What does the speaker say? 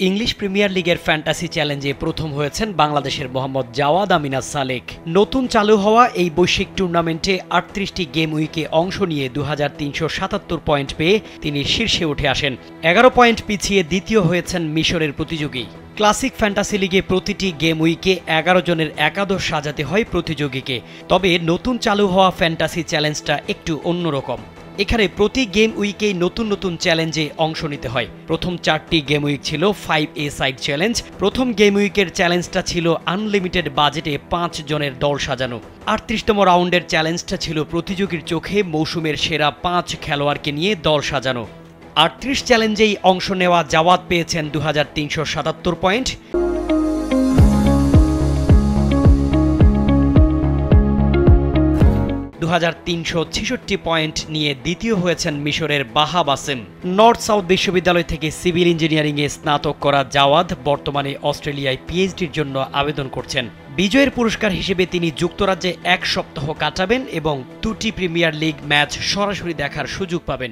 English premier লিগের fantasy চ্যালেঞ্জে প্রথম হয়েছেন বাংলাদেশের মোহাম্মদ জাওয়াদ আমিনাজ সালেক। নতুন চালু হওয়া এই বৈশ্বিক টুর্নামেন্টে ৩৮টি গেম উইকে অংশ নিয়ে ২৩৭৭ পয়েন্ট পেয়ে তিনি শীর্ষে উঠে আসেন। ১১ পয়েন্ট পিছিয়ে দ্বিতীয় হয়েছেন মিশরের প্রতিযোগী। ক্লাসিক ফ্যান্টাসি লিগে প্রতিটি গেম উইকে ১১ জনের একাদশ সাজাতে হয় প্রতিযোগীকে। তবে নতুন চালু হওয়া ফ্যান্টাসি চ্যালেঞ্জটা একটু অন্যরকম। এখানে প্রতি গেম উইকেই নতুন নতুন চ্যালেঞ্জে অংশ নিতে হয়। প্রথম 4টি গেম উইক ছিল 5A সাইড চ্যালেঞ্জ। প্রথম গেম উইকের চ্যালেঞ্জটা ছিল আনলিমিটেড বাজেটে 5 জনের দল সাজানো। ৩৮তম রাউন্ডের চ্যালেঞ্জটা ছিল প্রতিযোগীর চোখে মৌসুমের সেরা 5 খেলোয়াড়কে নিয়ে দল সাজানো। ৩৮ চ্যালেঞ্জেই অংশ নেওয়া জাওয়াদ পেয়েছেন ২৩৭৭ পয়েন্ট। ২৩৬৬ পয়েন্ট নিয়ে দ্বিতীয় হয়েছেন মিশরের বাহা বাসেম। নর্থ সাউথ বিশ্ববিদ্যালয় থেকে সিভিল ইঞ্জিনিয়ারিংয়ে স্নাতক করা জাওয়াদ বর্তমানে অস্ট্রেলিয়ায় পিএইচডির জন্য আবেদন করছেন। বিজয়ের পুরস্কার হিসেবে তিনি যুক্তরাজ্যে 1 সপ্তাহ কাটাবেন এবং 2টি প্রিমিয়ার লিগ ম্যাচ সরাসরি দেখার সুযোগ পাবেন।